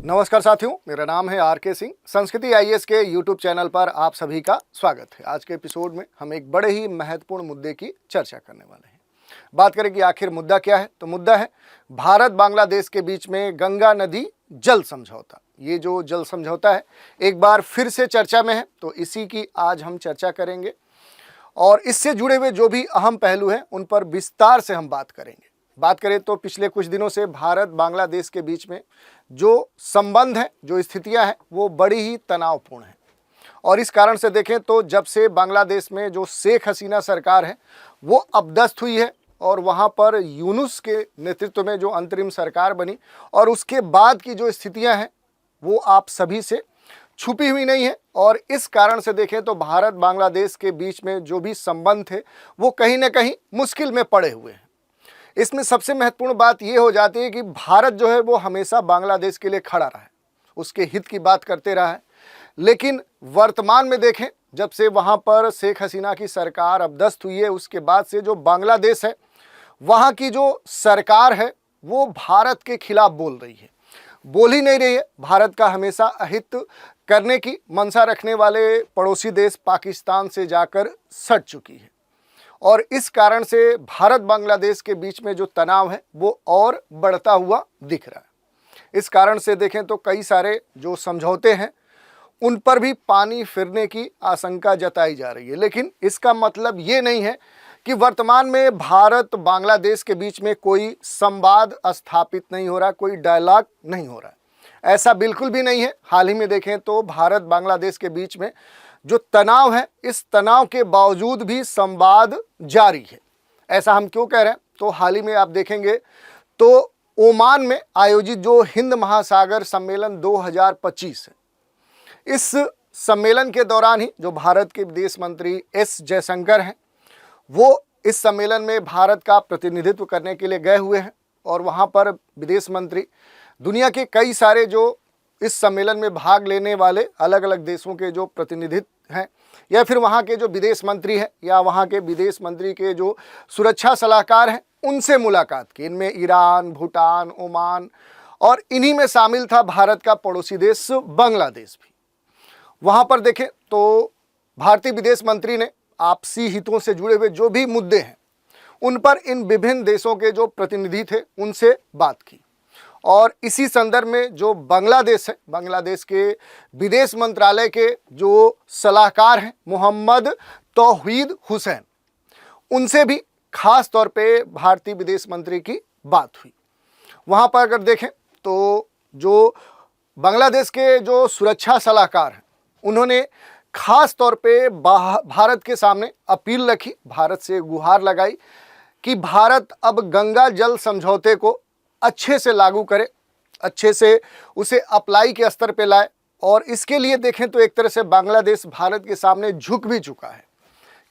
नमस्कार साथियों, मेरा नाम है आर के सिंह। संस्कृति आईएएस के यूट्यूब चैनल पर आप सभी का स्वागत है। आज के एपिसोड में हम एक बड़े ही महत्वपूर्ण मुद्दे की चर्चा करने वाले हैं। बात करें कि आखिर मुद्दा क्या है, तो मुद्दा है भारत बांग्लादेश के बीच में गंगा नदी जल समझौता। ये जो जल समझौता है एक बार फिर से चर्चा में है, तो इसी की आज हम चर्चा करेंगे और इससे जुड़े हुए जो भी अहम पहलू हैं उन पर विस्तार से हम बात करेंगे। बात करें तो पिछले कुछ दिनों से भारत बांग्लादेश के बीच में जो संबंध है, जो स्थितियां हैं, वो बड़ी ही तनावपूर्ण हैं। और इस कारण से देखें तो जब से बांग्लादेश में जो शेख हसीना सरकार है वो अपदस्थ हुई है और वहाँ पर यूनुस के नेतृत्व में जो अंतरिम सरकार बनी, और उसके बाद की जो स्थितियां हैं वो आप सभी से छुपी हुई नहीं है। और इस कारण से देखें तो भारत बांग्लादेश के बीच में जो भी संबंध थे वो कहीं ना कहीं मुश्किल में पड़े हुए हैं। इसमें सबसे महत्वपूर्ण बात ये हो जाती है कि भारत जो है वो हमेशा बांग्लादेश के लिए खड़ा रहा है, उसके हित की बात करते रहा है। लेकिन वर्तमान में देखें, जब से वहाँ पर शेख हसीना की सरकार अपदस्थ हुई है, उसके बाद से जो बांग्लादेश है वहाँ की जो सरकार है वो भारत के खिलाफ बोल रही है, बोल ही नहीं रही है। भारत का हमेशा अहित करने की मंशा रखने वाले पड़ोसी देश पाकिस्तान से जाकर सट चुकी है। और इस कारण से भारत बांग्लादेश के बीच में जो तनाव है वो और बढ़ता हुआ दिख रहा है। इस कारण से देखें तो कई सारे जो समझौते हैं उन पर भी पानी फिरने की आशंका जताई जा रही है। लेकिन इसका मतलब ये नहीं है कि वर्तमान में भारत बांग्लादेश के बीच में कोई संवाद स्थापित नहीं हो रहा, कोई डायलॉग नहीं हो रहा है। ऐसा बिल्कुल भी नहीं है। हाल ही में देखें तो भारत बांग्लादेश के बीच में जो तनाव है, इस तनाव के बावजूद भी संवाद जारी है। ऐसा हम क्यों कह रहे हैं, तो हाल ही में आप देखेंगे तो ओमान में आयोजित जो हिंद महासागर सम्मेलन 2025 है, इस सम्मेलन के दौरान ही जो भारत के विदेश मंत्री एस जयशंकर हैं वो इस सम्मेलन में भारत का प्रतिनिधित्व करने के लिए गए हुए हैं। और वहाँ पर विदेश मंत्री दुनिया के कई सारे जो इस सम्मेलन में भाग लेने वाले अलग अलग देशों के जो प्रतिनिधित्व हैं, या फिर वहाँ के जो विदेश मंत्री हैं या वहाँ के विदेश मंत्री के जो सुरक्षा सलाहकार हैं, उनसे मुलाकात की। इनमें ईरान, भूटान, ओमान और इन्हीं में शामिल था भारत का पड़ोसी देश बांग्लादेश भी। वहाँ पर देखें तो भारतीय विदेश मंत्री ने आपसी हितों से जुड़े हुए जो भी मुद्दे हैं उन पर इन विभिन्न देशों के जो प्रतिनिधि थे उनसे बात की। और इसी संदर्भ में जो बांग्लादेश है, बांग्लादेश के विदेश मंत्रालय के जो सलाहकार हैं मोहम्मद तौहीद हुसैन, उनसे भी खास तौर पे भारतीय विदेश मंत्री की बात हुई। वहाँ पर अगर देखें तो जो बांग्लादेश के जो सुरक्षा सलाहकार हैं उन्होंने खास तौर पे भारत के सामने अपील रखी, भारत से गुहार लगाई कि भारत अब गंगा जल समझौते को अच्छे से लागू करे, अच्छे से उसे अप्लाई के स्तर पे लाए। और इसके लिए देखें तो एक तरह से बांग्लादेश भारत के सामने झुक भी चुका है,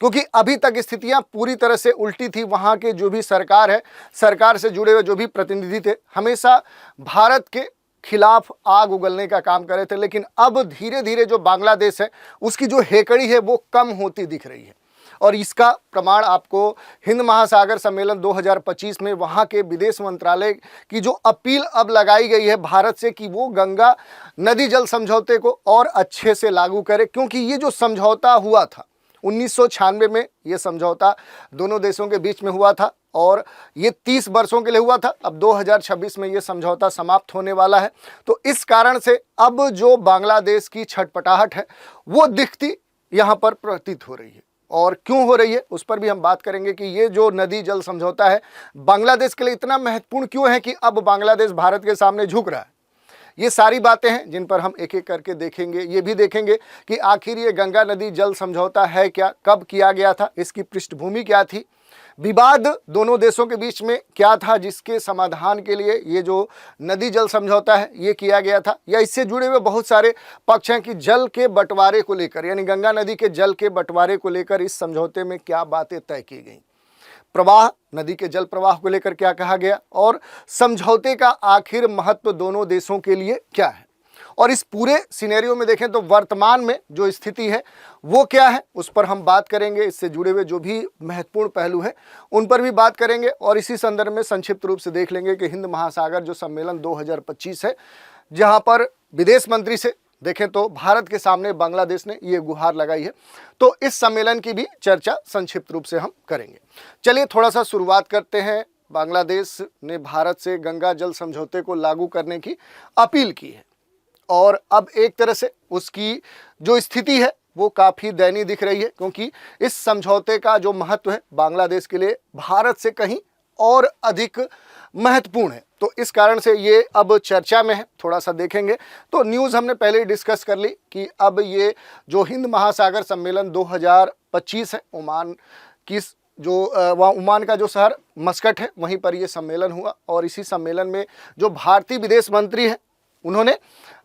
क्योंकि अभी तक स्थितियां पूरी तरह से उल्टी थी। वहाँ के जो भी सरकार है, सरकार से जुड़े हुए जो भी प्रतिनिधि थे, हमेशा भारत के खिलाफ आग उगलने का काम कर रहे थे। लेकिन अब धीरे धीरे जो बांग्लादेश है उसकी जो हेकड़ी है वो कम होती दिख रही है। और इसका प्रमाण आपको हिंद महासागर सम्मेलन 2025 में वहाँ के विदेश मंत्रालय की जो अपील अब लगाई गई है भारत से कि वो गंगा नदी जल समझौते को और अच्छे से लागू करे। क्योंकि ये जो समझौता हुआ था 1996 में, ये समझौता दोनों देशों के बीच में हुआ था और ये 30 वर्षों के लिए हुआ था। अब 2026 में ये समझौता समाप्त होने वाला है। तो इस कारण से अब जो बांग्लादेश की छटपटाहट है वो दिखती यहाँ पर प्रतीत हो रही है। और क्यों हो रही है उस पर भी हम बात करेंगे कि ये जो नदी जल समझौता है बांग्लादेश के लिए इतना महत्वपूर्ण क्यों है कि अब बांग्लादेश भारत के सामने झुक रहा है। ये सारी बातें हैं जिन पर हम एक एक करके देखेंगे। ये भी देखेंगे कि आखिर ये गंगा नदी जल समझौता है क्या, कब किया गया था, इसकी पृष्ठभूमि क्या थी, विवाद दोनों देशों के बीच में क्या था जिसके समाधान के लिए ये जो नदी जल समझौता है ये किया गया था, या इससे जुड़े हुए बहुत सारे पक्ष हैं कि जल के बंटवारे को लेकर, यानी गंगा नदी के जल के बंटवारे को लेकर इस समझौते में क्या बातें तय की गई, प्रवाह, नदी के जल प्रवाह को लेकर क्या कहा गया, और समझौते का आखिर महत्व दोनों देशों के लिए क्या है। और इस पूरे सिनेरियो में देखें तो वर्तमान में जो स्थिति है वो क्या है, उस पर हम बात करेंगे। इससे जुड़े हुए जो भी महत्वपूर्ण पहलू है उन पर भी बात करेंगे और इसी संदर्भ में संक्षिप्त रूप से देख लेंगे कि हिंद महासागर जो सम्मेलन 2025 है, जहां पर विदेश मंत्री से देखें तो भारत के सामने बांग्लादेश ने ये गुहार लगाई है, तो इस सम्मेलन की भी चर्चा संक्षिप्त रूप से हम करेंगे। चलिए थोड़ा सा शुरुआत करते हैं। बांग्लादेश ने भारत से गंगा जल समझौते को लागू करने की अपील की है और अब एक तरह से उसकी जो स्थिति है वो काफ़ी दयनीय दिख रही है, क्योंकि इस समझौते का जो महत्व है बांग्लादेश के लिए भारत से कहीं और अधिक महत्वपूर्ण है। तो इस कारण से ये अब चर्चा में है। थोड़ा सा देखेंगे तो न्यूज़ हमने पहले ही डिस्कस कर ली कि अब ये जो हिंद महासागर सम्मेलन 2025 है, ओमान की जो वहाँ ओमान का जो शहर मस्कट है वहीं पर ये सम्मेलन हुआ और इसी सम्मेलन में जो भारतीय विदेश मंत्री हैं उन्होंने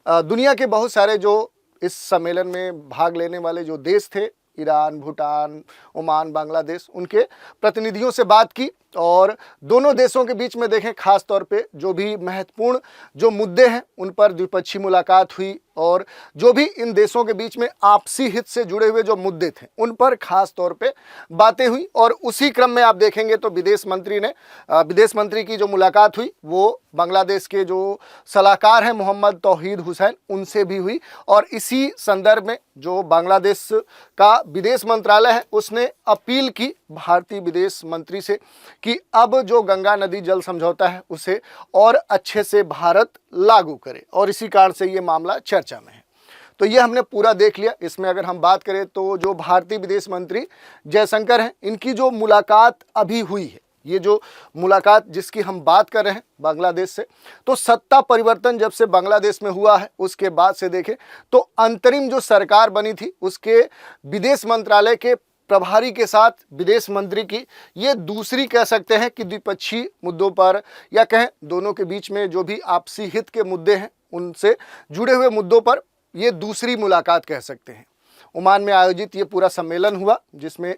दुनिया के बहुत सारे जो इस सम्मेलन में भाग लेने वाले जो देश थे, ईरान, भूटान, ओमान, बांग्लादेश, उनके प्रतिनिधियों से बात की और दोनों देशों के बीच में देखें खास तौर पे जो भी महत्वपूर्ण जो मुद्दे हैं उन पर द्विपक्षीय मुलाकात हुई और जो भी इन देशों के बीच में आपसी हित से जुड़े हुए जो मुद्दे थे उन पर खास तौर पे बातें हुई। और उसी क्रम में आप देखेंगे तो विदेश मंत्री की जो मुलाकात हुई वो बांग्लादेश के जो सलाहकार हैं मोहम्मद तौहीद हुसैन, उनसे भी हुई। और इसी संदर्भ में जो बांग्लादेश का विदेश मंत्रालय है उसने अपील की भारतीय विदेश मंत्री से कि अब जो गंगा नदी जल समझौता है उसे और अच्छे से भारत लागू करे और इसी कारण से ये मामला चर्चा में है। तो ये हमने पूरा देख लिया। इसमें अगर हम बात करें तो जो भारतीय विदेश मंत्री जयशंकर हैं, इनकी जो मुलाकात अभी हुई है, ये जो मुलाकात जिसकी हम बात कर रहे हैं बांग्लादेश से, तो सत्ता परिवर्तन जब से बांग्लादेश में हुआ है उसके बाद से देखें तो अंतरिम जो सरकार बनी थी उसके विदेश मंत्रालय के प्रभारी के साथ विदेश मंत्री की ये दूसरी कह सकते हैं कि द्विपक्षीय मुद्दों पर या कहें दोनों के बीच में जो भी आपसी हित के मुद्दे हैं उनसे जुड़े हुए मुद्दों पर ये दूसरी मुलाकात कह सकते हैं। ओमान में आयोजित ये पूरा सम्मेलन हुआ जिसमें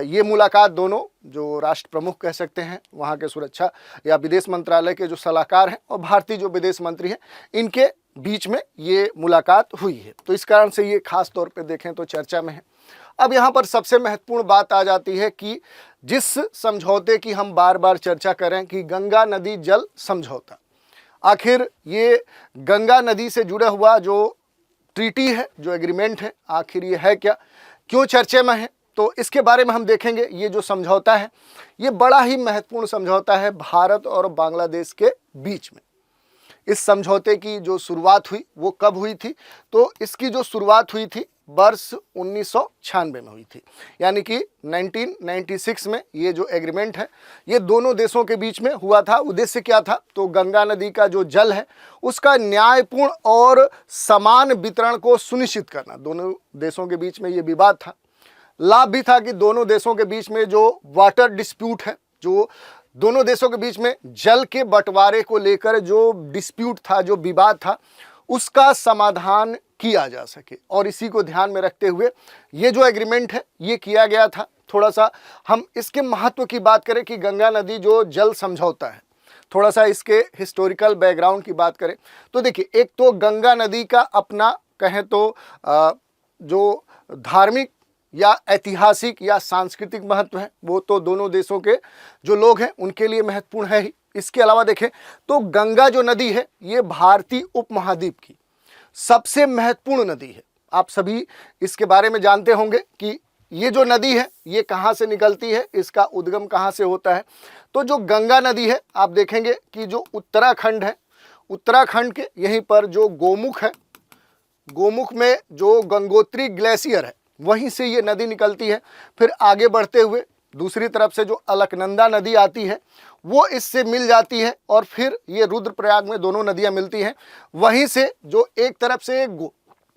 ये मुलाकात दोनों जो राष्ट्र प्रमुख कह सकते हैं वहाँ के सुरक्षा या विदेश मंत्रालय के जो सलाहकार हैं और भारतीय जो विदेश मंत्री हैं इनके बीच में ये मुलाकात हुई है। तो इस कारण से ये खास तौर पे देखें तो चर्चा में है। अब यहाँ पर सबसे महत्वपूर्ण बात आ जाती है कि जिस समझौते की हम बार बार चर्चा करें कि गंगा नदी जल समझौता, आखिर ये गंगा नदी से जुड़ा हुआ जो ट्रीटी है, जो एग्रीमेंट है, आखिर ये है क्या, क्यों चर्चे में है, तो इसके बारे में हम देखेंगे। ये जो समझौता है ये बड़ा ही महत्वपूर्ण समझौता है भारत और बांग्लादेश के बीच में। इस समझौते की जो शुरुआत हुई वो कब हुई थी, तो इसकी जो शुरुआत हुई थी वर्ष 1996 में हुई थी, यानी कि 1996 में ये जो एग्रीमेंट है ये दोनों देशों के बीच में हुआ था। उद्देश्य क्या था, तो गंगा नदी का जो जल है उसका न्यायपूर्ण और समान वितरण को सुनिश्चित करना। दोनों देशों के बीच में ये विवाद था। लाभ भी था कि दोनों देशों के बीच में जो वाटर डिस्प्यूट है, जो दोनों देशों के बीच में जल के बंटवारे को लेकर जो डिस्प्यूट था, जो विवाद था, उसका समाधान किया जा सके और इसी को ध्यान में रखते हुए ये जो एग्रीमेंट है ये किया गया था। थोड़ा सा हम इसके महत्व की बात करें कि गंगा नदी जो जल समझौता है, थोड़ा सा इसके हिस्टोरिकल बैकग्राउंड की बात करें तो देखिए, एक तो गंगा नदी का अपना कहें तो जो धार्मिक या ऐतिहासिक या सांस्कृतिक महत्व है वो तो दोनों देशों के जो लोग हैं उनके लिए महत्वपूर्ण है ही। इसके अलावा देखें तो गंगा जो नदी है ये भारतीय उपमहाद्वीप की सबसे महत्वपूर्ण नदी है। आप सभी इसके बारे में जानते होंगे कि ये जो नदी है ये कहाँ से निकलती है, इसका उद्गम कहाँ से होता है। तो जो गंगा नदी है आप देखेंगे कि जो उत्तराखंड है, उत्तराखंड के यहीं पर जो गोमुख है, गोमुख में जो गंगोत्री ग्लेशियर है वहीं से ये नदी निकलती है। फिर आगे बढ़ते हुए दूसरी तरफ से जो अलकनंदा नदी आती है वो इससे मिल जाती है और फिर ये रुद्रप्रयाग में दोनों नदियां मिलती हैं। वहीं से जो एक तरफ से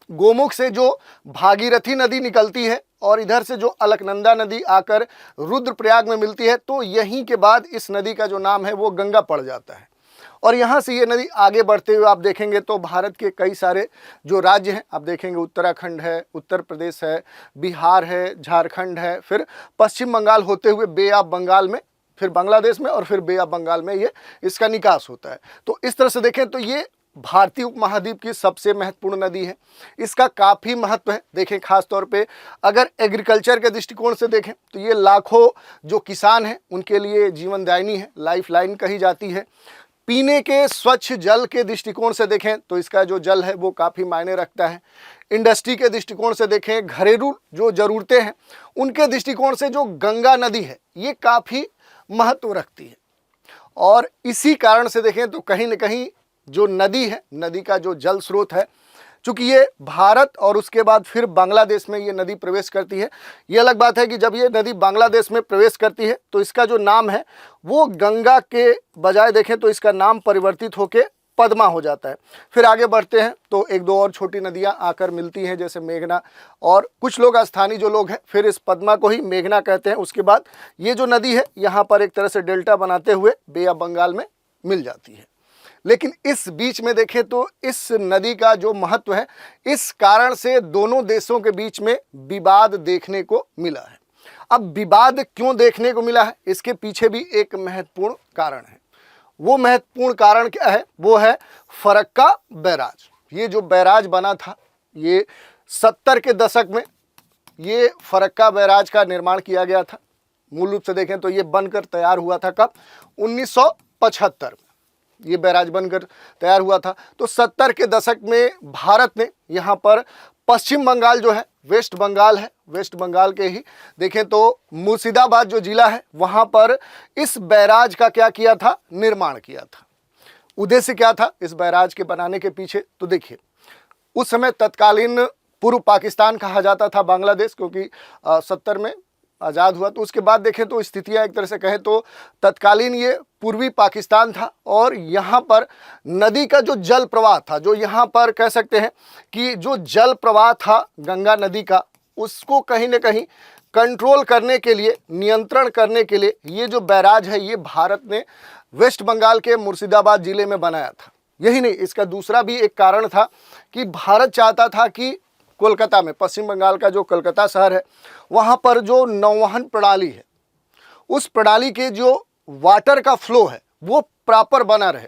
गोमुख से जो भागीरथी नदी निकलती है और इधर से जो अलकनंदा नदी आकर रुद्रप्रयाग में मिलती है, तो यहीं के बाद इस नदी का जो नाम है वो गंगा पड़ जाता है। और यहाँ से ये नदी आगे बढ़ते हुए आप देखेंगे तो भारत के कई सारे जो राज्य हैं आप देखेंगे, उत्तराखंड है, उत्तर प्रदेश है, बिहार है, झारखंड है, फिर पश्चिम बंगाल होते हुए बे ऑफ बंगाल में, फिर बांग्लादेश में और फिर बे ऑफ बंगाल में ये इसका निकास होता है। तो इस तरह से देखें तो ये भारतीय उपमहाद्वीप की सबसे महत्वपूर्ण नदी है। इसका काफ़ी महत्व है। देखें खास तौर पे अगर एग्रीकल्चर के दृष्टिकोण से देखें तो ये लाखों जो किसान हैं उनके लिए जीवनदायिनी है, लाइफ लाइन कही जाती है। पीने के स्वच्छ जल के दृष्टिकोण से देखें तो इसका जो जल है वो काफ़ी मायने रखता है। इंडस्ट्री के दृष्टिकोण से देखें, घरेलू जो ज़रूरतें हैं उनके दृष्टिकोण से जो गंगा नदी है ये काफ़ी महत्व रखती है। और इसी कारण से देखें तो कहीं न कहीं जो नदी है, नदी का जो जल स्रोत है, चूँकि ये भारत और उसके बाद फिर बांग्लादेश में ये नदी प्रवेश करती है। ये अलग बात है कि जब ये नदी बांग्लादेश में प्रवेश करती है तो इसका जो नाम है वो गंगा के बजाय देखें तो इसका नाम परिवर्तित होकर पद्मा हो जाता है। फिर आगे बढ़ते हैं तो एक दो और छोटी नदियाँ आकर मिलती हैं, जैसे मेघना, और कुछ लोग स्थानीय जो लोग हैं फिर इस पद्मा को ही मेघना कहते हैं। उसके बाद ये जो नदी है यहाँ पर एक तरह से डेल्टा बनाते हुए बे ऑफ बंगाल में मिल जाती है। लेकिन इस बीच में देखें तो इस नदी का जो महत्व है, इस कारण से दोनों देशों के बीच में विवाद देखने को मिला है। अब विवाद क्यों देखने को मिला है, इसके पीछे भी एक महत्वपूर्ण कारण है। वो महत्वपूर्ण कारण क्या है? वो है फरक्का बैराज। ये जो बैराज बना था, ये 70 के दशक में ये फरक्का बैराज का निर्माण किया गया था। मूल रूप से देखें तो ये बनकर तैयार हुआ था कब? 1975 में ये बैराज बनकर तैयार हुआ था। तो 70 के दशक में भारत ने यहाँ पर पश्चिम बंगाल जो है, वेस्ट बंगाल है, वेस्ट बंगाल के ही देखें तो मुर्शिदाबाद जो जिला है वहाँ पर इस बैराज का क्या किया था? निर्माण किया था। उद्देश्य क्या था इस बैराज के बनाने के पीछे? तो देखिए, उस समय तत्कालीन पूर्व पाकिस्तान कहा जाता था बांग्लादेश, क्योंकि 70 में आज़ाद हुआ। तो उसके बाद देखें तो स्थितियाँ एक तरह से कहें तो तत्कालीन ये पूर्वी पाकिस्तान था, और यहाँ पर नदी का जो जल प्रवाह था, जो यहाँ पर कह सकते हैं कि जो जल प्रवाह था गंगा नदी का, उसको कहीं न कहीं कंट्रोल करने के लिए, नियंत्रण करने के लिए ये जो बैराज है ये भारत ने वेस्ट बंगाल के मुर्शिदाबाद ज़िले में बनाया था। यही नहीं, इसका दूसरा भी एक कारण था कि भारत चाहता था कि कोलकाता में, पश्चिम बंगाल का जो कोलकाता शहर है, वहाँ पर जो नौवहन प्रणाली है, उस प्रणाली के जो वाटर का फ्लो है वो प्रॉपर बना रहे।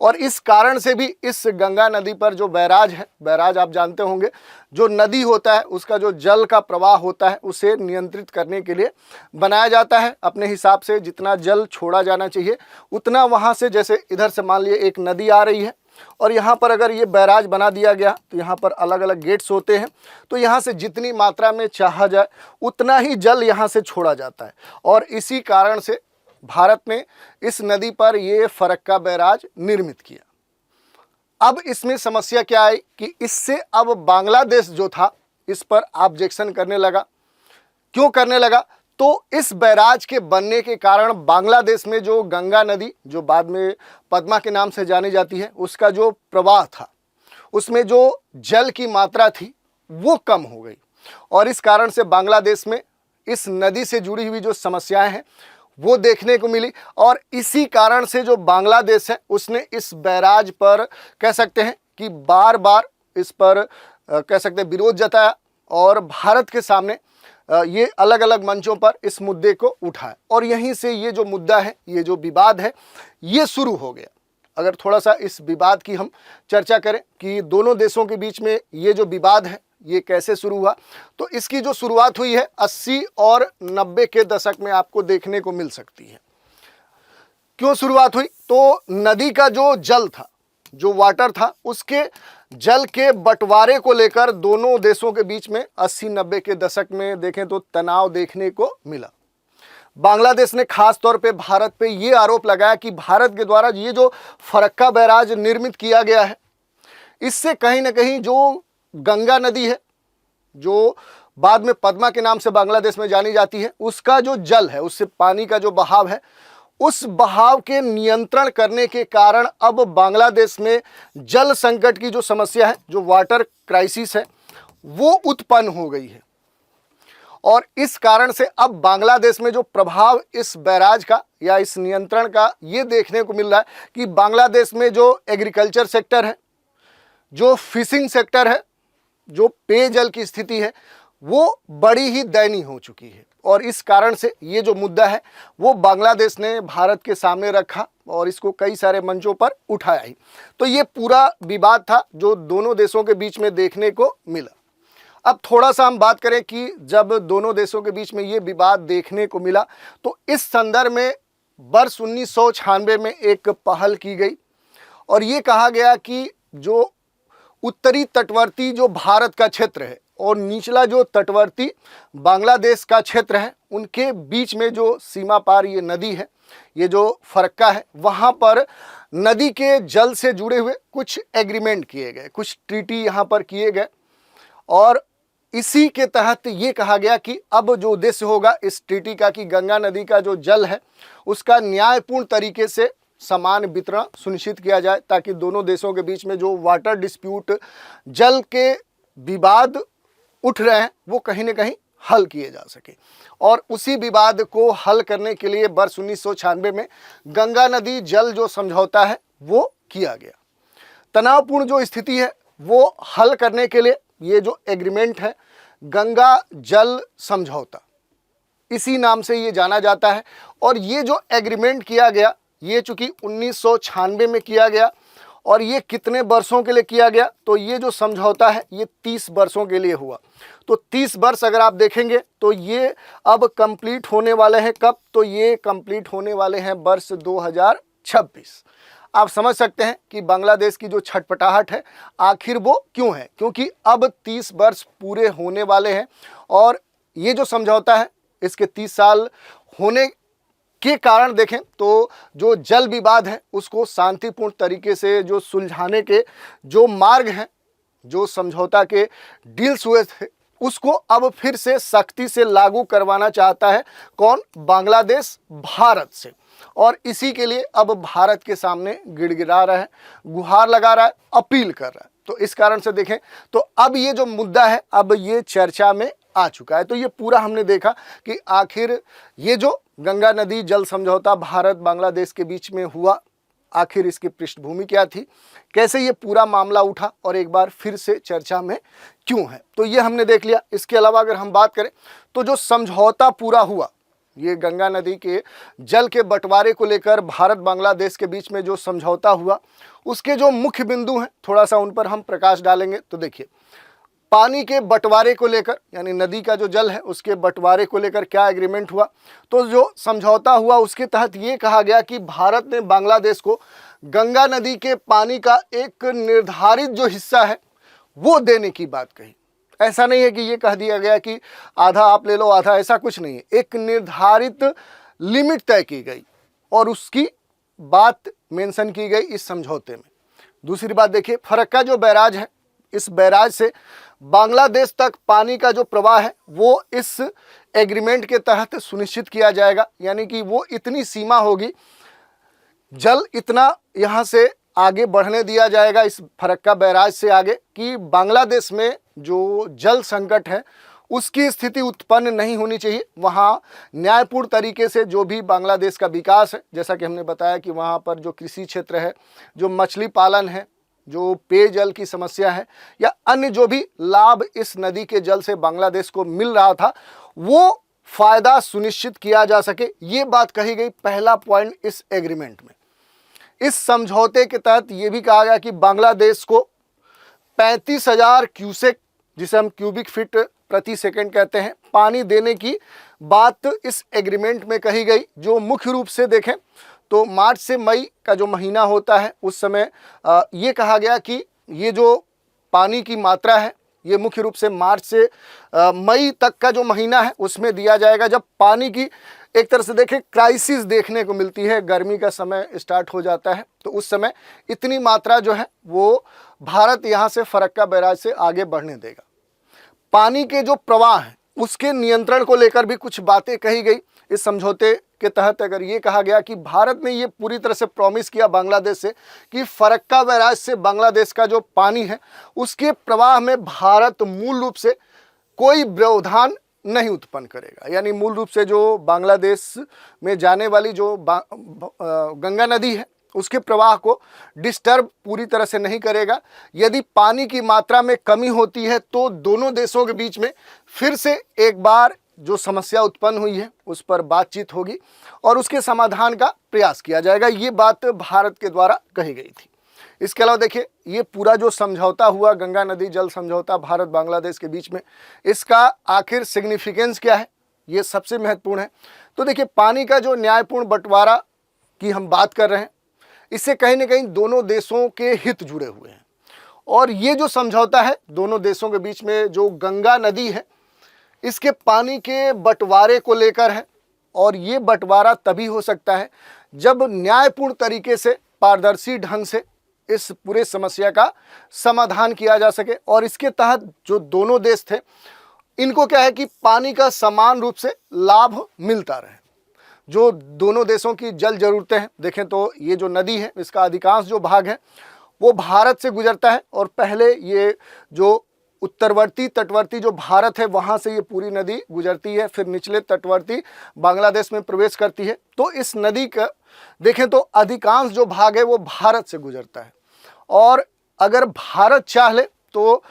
और इस कारण से भी इस गंगा नदी पर जो बैराज है, बैराज आप जानते होंगे, जो नदी होता है उसका जो जल का प्रवाह होता है उसे नियंत्रित करने के लिए बनाया जाता है। अपने हिसाब से जितना जल छोड़ा जाना चाहिए उतना वहाँ से, जैसे इधर से मान लिए एक नदी आ रही है और यहाँ पर अगर ये बैराज बना दिया गया तो यहाँ पर अलग अलग गेट्स होते हैं, तो यहाँ से जितनी मात्रा में चाहा जाए उतना ही जल यहाँ से छोड़ा जाता है। और इसी कारण से भारत ने इस नदी पर ये फरक्का बैराज निर्मित किया। अब इसमें समस्या क्या आई कि इससे अब बांग्लादेश जो था इस पर ऑब्जेक्शन करने लगा। क्यों करने लगा? तो इस बैराज के बनने के कारण बांग्लादेश में जो गंगा नदी, जो बाद में पद्मा के नाम से जानी जाती है, उसका जो प्रवाह था, उसमें जो जल की मात्रा थी वो कम हो गई। और इस कारण से बांग्लादेश में इस नदी से जुड़ी हुई जो समस्याएं हैं वो देखने को मिली। और इसी कारण से जो बांग्लादेश है उसने इस बैराज पर कह सकते हैं कि बार बार इस पर कह सकते हैं विरोध जताया, और भारत के सामने ये अलग अलग मंचों पर इस मुद्दे को उठाया। और यहीं से ये जो मुद्दा है, ये जो विवाद है, ये शुरू हो गया। अगर थोड़ा सा इस विवाद की हम चर्चा करें कि दोनों देशों के बीच में ये जो विवाद है ये कैसे शुरू हुआ, तो इसकी जो शुरुआत हुई है 80 और 90 के दशक में आपको देखने को मिल सकती है। क्यों शुरुआत हुई? तो नदी का जो जल था, जो वाटर था, उसके जल के बंटवारे को लेकर दोनों देशों के बीच में 80-90 के दशक में देखें तो तनाव देखने को मिला। बांग्लादेश ने खास तौर पे भारत पे ये आरोप लगाया कि भारत के द्वारा ये जो फरक्का बैराज निर्मित किया गया है, इससे कहीं ना कहीं जो गंगा नदी है, जो बाद में पद्मा के नाम से बांग्लादेश में जानी जाती है, उसका जो जल है, उससे पानी का जो बहाव है, उस बहाव के नियंत्रण करने के कारण अब बांग्लादेश में जल संकट की जो समस्या है, जो वाटर क्राइसिस है, वो उत्पन्न हो गई है। और इस कारण से अब बांग्लादेश में जो प्रभाव इस बैराज का या इस नियंत्रण का ये देखने को मिल रहा है कि बांग्लादेश में जो एग्रीकल्चर सेक्टर है, जो फिशिंग सेक्टर है, जो पेयजल की स्थिति है, वो बड़ी ही दयनीय हो चुकी है। और इस कारण से ये जो मुद्दा है वो बांग्लादेश ने भारत के सामने रखा और इसको कई सारे मंचों पर उठाया ही। तो ये पूरा विवाद था जो दोनों देशों के बीच में देखने को मिला। अब थोड़ा सा हम बात करें कि जब दोनों देशों के बीच में ये विवाद देखने को मिला तो इस संदर्भ में वर्ष 1996 में एक पहल की गई और ये कहा गया कि जो उत्तरी तटवर्ती जो भारत का क्षेत्र है और निचला जो तटवर्ती बांग्लादेश का क्षेत्र है, उनके बीच में जो सीमा पार ये नदी है, ये जो फरक्का है, वहाँ पर नदी के जल से जुड़े हुए कुछ एग्रीमेंट किए गए, कुछ ट्रीटी यहाँ पर किए गए और इसी के तहत ये कहा गया कि अब जो उद्देश्य होगा इस ट्रीटी का कि गंगा नदी का जो जल है उसका न्यायपूर्ण तरीके से समान वितरण सुनिश्चित किया जाए ताकि दोनों देशों के बीच में जो वाटर डिस्प्यूट, जल के विवाद उठ रहे हैं वो कहीं ना कहीं हल किए जा सके। और उसी विवाद को हल करने के लिए वर्ष 1996 में गंगा नदी जल जो समझौता है वो किया गया। तनावपूर्ण जो स्थिति है वो हल करने के लिए ये जो एग्रीमेंट है गंगा जल समझौता, इसी नाम से ये जाना जाता है। और ये जो एग्रीमेंट किया गया ये चूंकि 1996 में किया गया और ये कितने वर्षों के लिए किया गया, तो ये जो समझौता है ये 30 वर्षों के लिए हुआ। तो 30 वर्ष अगर आप देखेंगे तो ये अब कंप्लीट होने वाले हैं कब, तो ये कंप्लीट होने वाले हैं वर्ष 2026। आप समझ सकते हैं कि बांग्लादेश की जो छटपटाहट है आखिर वो क्यों है, क्योंकि अब 30 वर्ष पूरे होने वाले हैं और ये जो समझौता है इसके 30 साल होने के कारण देखें तो जो जल विवाद है उसको शांतिपूर्ण तरीके से जो सुलझाने के जो मार्ग हैं, जो समझौता के डील्स हुए थे, उसको अब फिर से सख्ती से लागू करवाना चाहता है कौन, बांग्लादेश भारत से। और इसी के लिए अब भारत के सामने गिड़गिड़ा रहा है, गुहार लगा रहा है, अपील कर रहा है। तो इस कारण से देखें तो अब ये जो मुद्दा है अब ये चर्चा में आ चुका है। तो ये पूरा हमने देखा कि आखिर ये जो गंगा नदी जल समझौता भारत बांग्लादेश के बीच में हुआ, आखिर इसकी पृष्ठभूमि क्या थी, कैसे ये पूरा मामला उठा और एक बार फिर से चर्चा में क्यों है, तो ये हमने देख लिया। इसके अलावा अगर हम बात करें तो जो समझौता पूरा हुआ, ये गंगा नदी के जल के बंटवारे को लेकर भारत बांग्लादेश के बीच में जो समझौता हुआ उसके जो मुख्य बिंदु हैं थोड़ा सा उन पर हम प्रकाश डालेंगे। तो देखिए, पानी के बंटवारे को लेकर यानी नदी का जो जल है उसके बंटवारे को लेकर क्या एग्रीमेंट हुआ, तो जो समझौता हुआ उसके तहत ये कहा गया कि भारत ने बांग्लादेश को गंगा नदी के पानी का एक निर्धारित जो हिस्सा है वो देने की बात कही। ऐसा नहीं है कि ये कह दिया गया कि आधा आप ले लो आधा, ऐसा कुछ नहीं है, एक निर्धारित लिमिट तय की गई और उसकी बात मेंशन की गई इस समझौते में। दूसरी बात देखिए, फरक्का जो बैराज है, इस बैराज से बांग्लादेश तक पानी का जो प्रवाह है वो इस एग्रीमेंट के तहत सुनिश्चित किया जाएगा, यानी कि वो इतनी सीमा होगी, जल इतना यहाँ से आगे बढ़ने दिया जाएगा इस फरक्का बैराज से आगे कि बांग्लादेश में जो जल संकट है उसकी स्थिति उत्पन्न नहीं होनी चाहिए। वहाँ न्यायपूर्ण तरीके से जो भी बांग्लादेश का विकास है, जैसा कि हमने बताया कि वहाँ पर जो कृषि क्षेत्र है, जो मछली पालन है, जो पेयजल की समस्या है या अन्य जो भी लाभ इस नदी के जल से बांग्लादेश को मिल रहा था वो फायदा सुनिश्चित किया जा सके, ये बात कही गई। पहला पॉइंट इस एग्रीमेंट में, इस समझौते के तहत ये भी कहा गया कि बांग्लादेश को 35,000 क्यूसेक, जिसे हम क्यूबिक फीट प्रति सेकंड कहते हैं, पानी देने की बात इस एग्रीमेंट में कही गई। जो मुख्य रूप से देखें तो मार्च से मई का जो महीना होता है उस समय ये कहा गया कि ये जो पानी की मात्रा है ये मुख्य रूप से मार्च से मई तक का जो महीना है उसमें दिया जाएगा, जब पानी की एक तरह से देखें क्राइसिस देखने को मिलती है, गर्मी का समय स्टार्ट हो जाता है, तो उस समय इतनी मात्रा जो है वो भारत यहाँ से फरक्का बैराज से आगे बढ़ने देगा। पानी के जो प्रवाह है उसके नियंत्रण को लेकर भी कुछ बातें कही गई इस समझौते के तहत। अगर ये कहा गया कि भारत ने ये पूरी तरह से प्रॉमिस किया बांग्लादेश से कि फरक्का बैराज से बांग्लादेश का जो पानी है उसके प्रवाह में भारत मूल रूप से कोई व्यवधान नहीं उत्पन्न करेगा, यानी मूल रूप से जो बांग्लादेश में जाने वाली जो गंगा नदी है उसके प्रवाह को डिस्टर्ब पूरी तरह से नहीं करेगा। यदि पानी की मात्रा में कमी होती है तो दोनों देशों के बीच में फिर से एक बार जो समस्या उत्पन्न हुई है उस पर बातचीत होगी और उसके समाधान का प्रयास किया जाएगा, ये बात भारत के द्वारा कही गई थी। इसके अलावा देखिए, ये पूरा जो समझौता हुआ गंगा नदी जल समझौता भारत बांग्लादेश के बीच में, इसका आखिर सिग्निफिकेंस क्या है, ये सबसे महत्वपूर्ण है। तो देखिए, पानी का जो न्यायपूर्ण बंटवारा की हम बात कर रहे हैं, इससे कहीं ना कहीं दोनों देशों के हित जुड़े हुए हैं। और ये जो समझौता है दोनों देशों के बीच में, जो गंगा नदी है इसके पानी के बंटवारे को लेकर है। और ये बंटवारा तभी हो सकता है जब न्यायपूर्ण तरीके से, पारदर्शी ढंग से इस पूरे समस्या का समाधान किया जा सके। और इसके तहत जो दोनों देश थे, इनको क्या है कि पानी का समान रूप से लाभ मिलता रहे। जो दोनों देशों की जल जरूरतें हैं, देखें तो ये जो नदी है इसका अधिकांश जो भाग है वो भारत से गुजरता है। और पहले ये जो उत्तरवर्ती तटवर्ती जो भारत है वहाँ से ये पूरी नदी गुजरती है, फिर निचले तटवर्ती बांग्लादेश में प्रवेश करती है। तो इस नदी का देखें तो अधिकांश जो भाग है वो भारत से गुजरता है। और अगर भारत चाह ले तो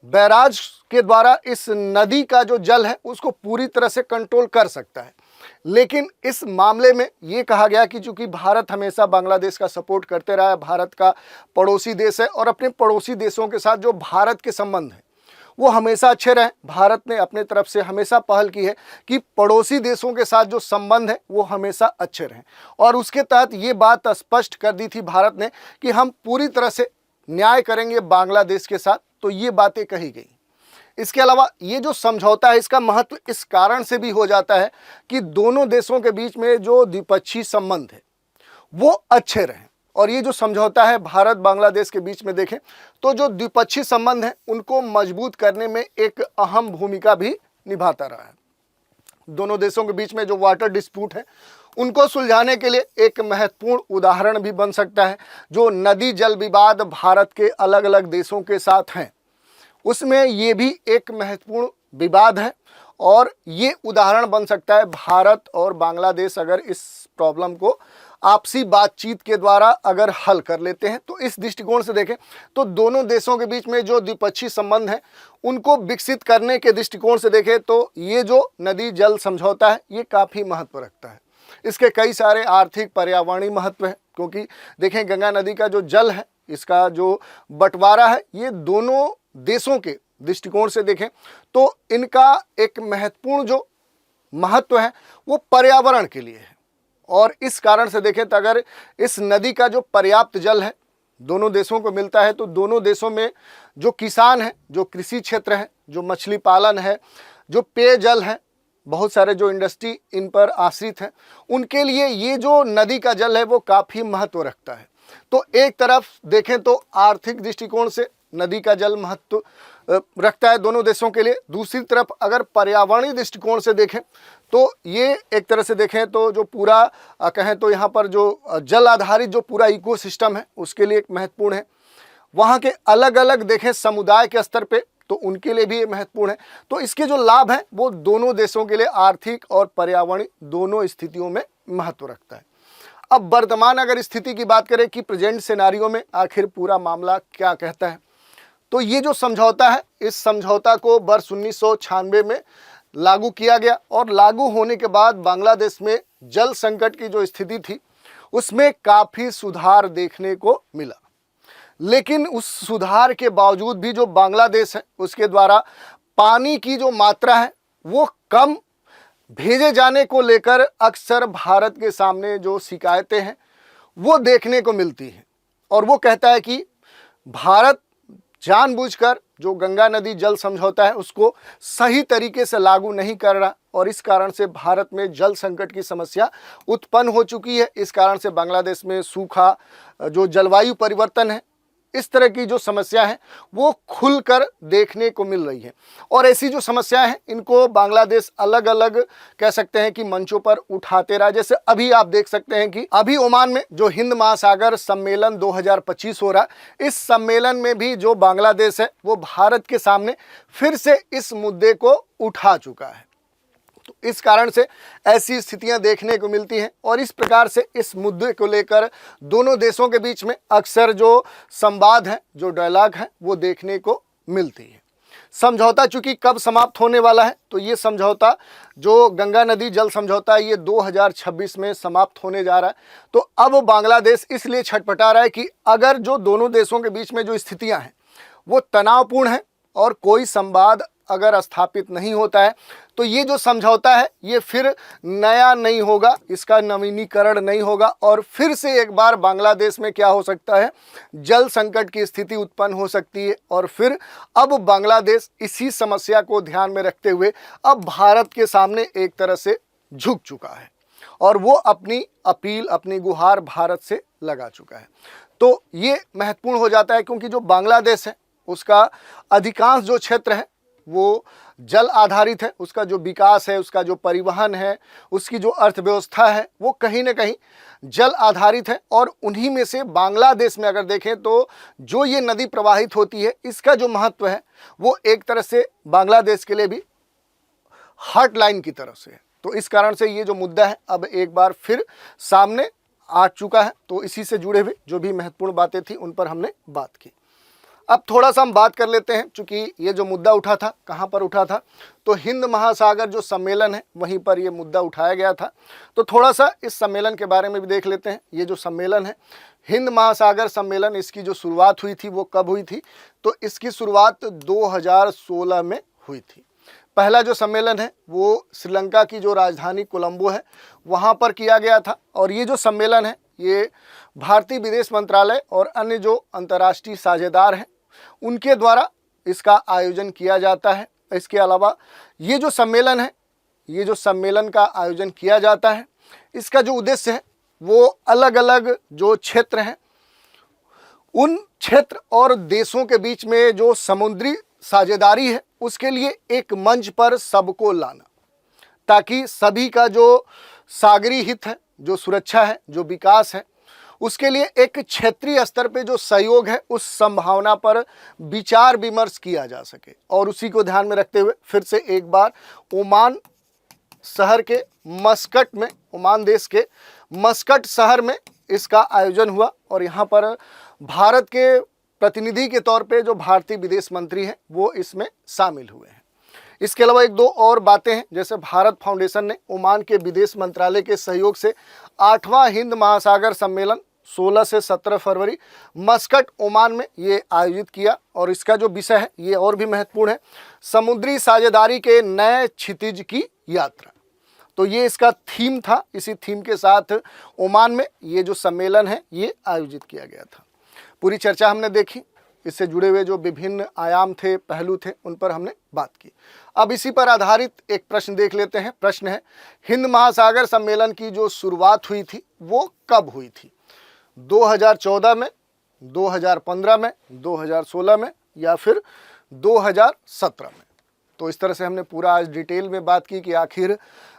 बैराज के द्वारा इस नदी का जो जल है उसको पूरी तरह से कंट्रोल कर सकता है। लेकिन इस मामले में ये कहा गया कि चूंकि भारत हमेशा बांग्लादेश का सपोर्ट करते रहा है, भारत का पड़ोसी देश है और अपने पड़ोसी देशों के साथ जो भारत के संबंध हैं वो हमेशा अच्छे रहे। भारत ने अपने तरफ से हमेशा पहल की है कि पड़ोसी देशों के साथ जो संबंध है वो हमेशा अच्छे रहें। और उसके तहत ये बात स्पष्ट कर दी थी भारत ने कि हम पूरी तरह से न्याय करेंगे बांग्लादेश के साथ। तो ये बातें कही गई। इसके अलावा ये जो समझौता है इसका महत्व इस कारण से भी हो जाता है कि दोनों देशों के बीच में जो द्विपक्षीय संबंध है वो अच्छे रहें। और ये जो समझौता है भारत बांग्लादेश के बीच में देखें तो जो द्विपक्षीय संबंध है उनको मजबूत करने में एक अहम भूमिका भी निभाता रहा है। दोनों देशों के बीच में जो वाटर डिस्प्यूट है उनको सुलझाने के लिए एक महत्वपूर्ण उदाहरण भी बन सकता है। जो नदी जल विवाद भारत के अलग अलग देशों के साथ हैं उसमें ये भी एक महत्वपूर्ण विवाद है। और ये उदाहरण बन सकता है भारत और बांग्लादेश अगर इस प्रॉब्लम को आपसी बातचीत के द्वारा अगर हल कर लेते हैं। तो इस दृष्टिकोण से देखें तो दोनों देशों के बीच में जो द्विपक्षीय संबंध है उनको विकसित करने के दृष्टिकोण से देखें तो ये जो नदी जल समझौता है ये काफ़ी महत्व रखता है। इसके कई सारे आर्थिक पर्यावरणीय महत्व है, क्योंकि देखें गंगा नदी का जो जल है इसका जो बंटवारा है ये दोनों देशों के दृष्टिकोण से देखें तो इनका एक महत्वपूर्ण जो महत्व है वो पर्यावरण के लिए है। और इस कारण से देखें तो अगर इस नदी का जो पर्याप्त जल है दोनों देशों को मिलता है तो दोनों देशों में जो किसान हैं, जो कृषि क्षेत्र है, जो मछली पालन है, जो पेयजल है, बहुत सारे जो इंडस्ट्री इन पर आश्रित हैं, उनके लिए ये जो नदी का जल है वो काफ़ी महत्व रखता है। तो एक तरफ देखें तो आर्थिक दृष्टिकोण से नदी का जल महत्व रखता है दोनों देशों के लिए। दूसरी तरफ अगर पर्यावरणीय दृष्टिकोण से देखें तो ये एक तरह से देखें तो जो पूरा कहें तो यहाँ पर जो जल आधारित जो पूरा इकोसिस्टम है उसके लिए एक महत्वपूर्ण है। वहाँ के अलग अलग देखें समुदाय के स्तर पे तो उनके लिए भी ये महत्वपूर्ण है। तो इसके जो लाभ हैं वो दोनों देशों के लिए आर्थिक और पर्यावरणीय दोनों स्थितियों में महत्व रखता है। अब वर्तमान अगर स्थिति की बात करें कि प्रेजेंट सिनारियो में आखिर पूरा मामला क्या कहता है, तो ये जो समझौता है इस समझौता को वर्ष 1996 में लागू किया गया। और लागू होने के बाद बांग्लादेश में जल संकट की जो स्थिति थी उसमें काफ़ी सुधार देखने को मिला। लेकिन उस सुधार के बावजूद भी जो बांग्लादेश है उसके द्वारा पानी की जो मात्रा है वो कम भेजे जाने को लेकर अक्सर भारत के सामने जो शिकायतें हैं वो देखने को मिलती हैं। और वो कहता है कि भारत जानबूझकर जो गंगा नदी जल समझौता है उसको सही तरीके से लागू नहीं कर रहा और इस कारण से भारत में जल संकट की समस्या उत्पन्न हो चुकी है। इस कारण से बांग्लादेश में सूखा, जो जलवायु परिवर्तन है, इस तरह की जो समस्या है वो खुलकर देखने को मिल रही है। और ऐसी जो समस्याएं हैं इनको बांग्लादेश अलग अलग कह सकते हैं कि मंचों पर उठाते रहा। जैसे अभी आप देख सकते हैं कि अभी ओमान में जो हिंद महासागर सम्मेलन 2025 हो रहा है, इस सम्मेलन में भी जो बांग्लादेश है वो भारत के सामने फिर से इस मुद्दे को उठा चुका है। तो इस कारण से ऐसी स्थितियां देखने को मिलती हैं और इस प्रकार से इस मुद्दे को लेकर दोनों देशों के बीच में अक्सर जो संवाद है, जो डायलॉग है, वो देखने को मिलती है। समझौता चूंकि कब समाप्त होने वाला है, तो ये समझौता जो गंगा नदी जल समझौता है ये 2026 में समाप्त होने जा रहा है। तो अब बांग्लादेश इसलिए छटपटा रहा है कि अगर जो दोनों देशों के बीच में जो स्थितियां हैं वो तनावपूर्ण है और कोई संवाद अगर स्थापित नहीं होता है तो ये जो समझौता है ये फिर नया नहीं होगा, इसका नवीनीकरण नहीं होगा और फिर से एक बार बांग्लादेश में क्या हो सकता है, जल संकट की स्थिति उत्पन्न हो सकती है। और फिर अब बांग्लादेश इसी समस्या को ध्यान में रखते हुए अब भारत के सामने एक तरह से झुक चुका है और वो अपनी अपील, अपनी गुहार भारत से लगा चुका है। तो ये महत्वपूर्ण हो जाता है क्योंकि जो बांग्लादेश है उसका अधिकांश जो क्षेत्र है वो जल आधारित है, उसका जो विकास है, उसका जो परिवहन है, उसकी जो अर्थव्यवस्था है वो कहीं ना कहीं जल आधारित है। और उन्हीं में से बांग्लादेश में अगर देखें तो जो ये नदी प्रवाहित होती है इसका जो महत्व है वो एक तरह से बांग्लादेश के लिए भी हार्ट लाइन की तरफ से है। तो इस कारण से ये जो मुद्दा है अब एक बार फिर सामने आ चुका है। तो इसी से जुड़े हुए जो भी महत्वपूर्ण बातें थी उन पर हमने बात की। अब थोड़ा सा हम बात कर लेते हैं, चूंकि ये जो मुद्दा उठा था कहाँ पर उठा था, तो हिंद महासागर जो सम्मेलन है वहीं पर ये मुद्दा उठाया गया था। तो थोड़ा सा इस सम्मेलन के बारे में भी देख लेते हैं। ये जो सम्मेलन है हिंद महासागर सम्मेलन, इसकी जो शुरुआत हुई थी वो कब हुई थी, तो इसकी शुरुआत 2016 में हुई थी। पहला जो सम्मेलन है वो श्रीलंका की जो राजधानी कोलंबो है वहाँ पर किया गया था। और ये जो सम्मेलन है ये भारतीय विदेश मंत्रालय और अन्य जो अंतर्राष्ट्रीय साझेदार हैं उनके द्वारा इसका आयोजन किया जाता है। इसके अलावा ये जो सम्मेलन है, ये जो सम्मेलन का आयोजन किया जाता है, इसका जो उद्देश्य है वो अलग अलग जो क्षेत्र हैं उन क्षेत्र और देशों के बीच में जो समुद्री साझेदारी है उसके लिए एक मंच पर सबको लाना, ताकि सभी का जो सागरी हित है, जो सुरक्षा है, जो विकास है, उसके लिए एक क्षेत्रीय स्तर पे जो सहयोग है उस संभावना पर विचार विमर्श किया जा सके। और उसी को ध्यान में रखते हुए फिर से एक बार ओमान शहर के मस्कट में, ओमान देश के मस्कट शहर में इसका आयोजन हुआ और यहाँ पर भारत के प्रतिनिधि के तौर पे जो भारतीय विदेश मंत्री हैं वो इसमें शामिल हुए हैं। इसके अलावा एक दो और बातें हैं, जैसे भारत फाउंडेशन ने ओमान के विदेश मंत्रालय के सहयोग से 8वां हिंद महासागर सम्मेलन 16 से 17 फरवरी मस्कट ओमान में ये आयोजित किया। और इसका जो विषय है ये और भी महत्वपूर्ण है, समुद्री साझेदारी के नए क्षितिज की यात्रा। तो ये इसका थीम था। इसी थीम के साथ ओमान में ये जो सम्मेलन है ये आयोजित किया गया था। पूरी चर्चा हमने देखी, इससे जुड़े हुए जो विभिन्न आयाम थे, पहलू थे, उन पर हमने बात की। अब इसी पर आधारित एक प्रश्न देख लेते हैं। प्रश्न है, हिंद महासागर सम्मेलन की जो शुरुआत हुई थी वो कब हुई थी? 2014 में, 2015 में, 2016 में या फिर 2017 में? तो इस तरह से हमने पूरा आज डिटेल में बात की कि आखिर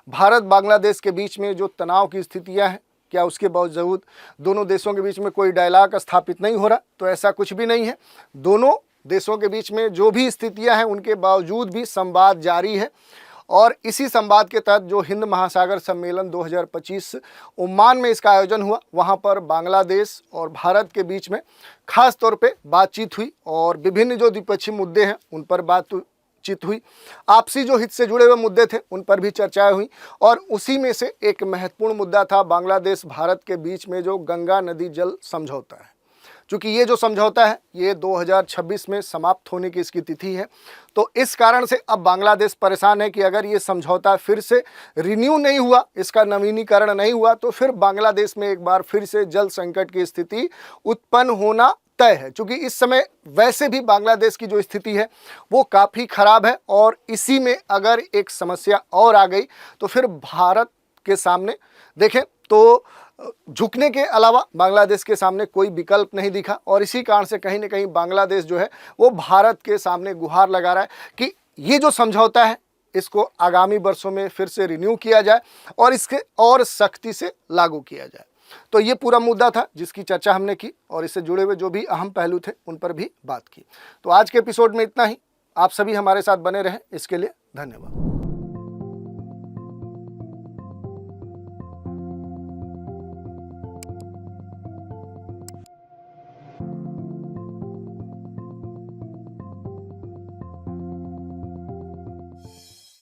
भारत बांग्लादेश के बीच में जो तनाव की स्थितियां हैं, क्या उसके बावजूद दोनों देशों के बीच में कोई डायलॉग स्थापित नहीं हो रहा? तो ऐसा कुछ भी नहीं है। दोनों देशों के बीच में जो भी स्थितियां हैं उनके बावजूद भी संवाद जारी है। और इसी संवाद के तहत जो हिंद महासागर सम्मेलन 2025 ओमान में इसका आयोजन हुआ, वहां पर बांग्लादेश और भारत के बीच में खास तौर पे बातचीत हुई और विभिन्न जो द्विपक्षीय मुद्दे हैं उन पर बातचीत हुई। आपसी जो हित से जुड़े हुए मुद्दे थे उन पर भी चर्चाएं हुई। और उसी में से एक महत्वपूर्ण मुद्दा था बांग्लादेश भारत के बीच में जो गंगा नदी जल समझौता है। चूँकि ये जो समझौता है ये 2026 में समाप्त होने की इसकी तिथि है, तो इस कारण से अब बांग्लादेश परेशान है कि अगर ये समझौता फिर से रिन्यू नहीं हुआ, इसका नवीनीकरण नहीं हुआ, तो फिर बांग्लादेश में एक बार फिर से जल संकट की स्थिति उत्पन्न होना तय है। चूँकि इस समय वैसे भी बांग्लादेश की जो स्थिति है वो काफ़ी ख़राब है और इसी में अगर एक समस्या और आ गई तो फिर भारत के सामने देखें तो झुकने के अलावा बांग्लादेश के सामने कोई विकल्प नहीं दिखा। और इसी कारण से कहीं ना कहीं बांग्लादेश जो है वो भारत के सामने गुहार लगा रहा है कि ये जो समझौता है इसको आगामी वर्षों में फिर से रिन्यू किया जाए और इसके और सख्ती से लागू किया जाए। तो ये पूरा मुद्दा था जिसकी चर्चा हमने की और इससे जुड़े हुए जो भी अहम पहलू थे उन पर भी बात की। तो आज के एपिसोड में इतना ही। आप सभी हमारे साथ बने रहें, इसके लिए धन्यवाद।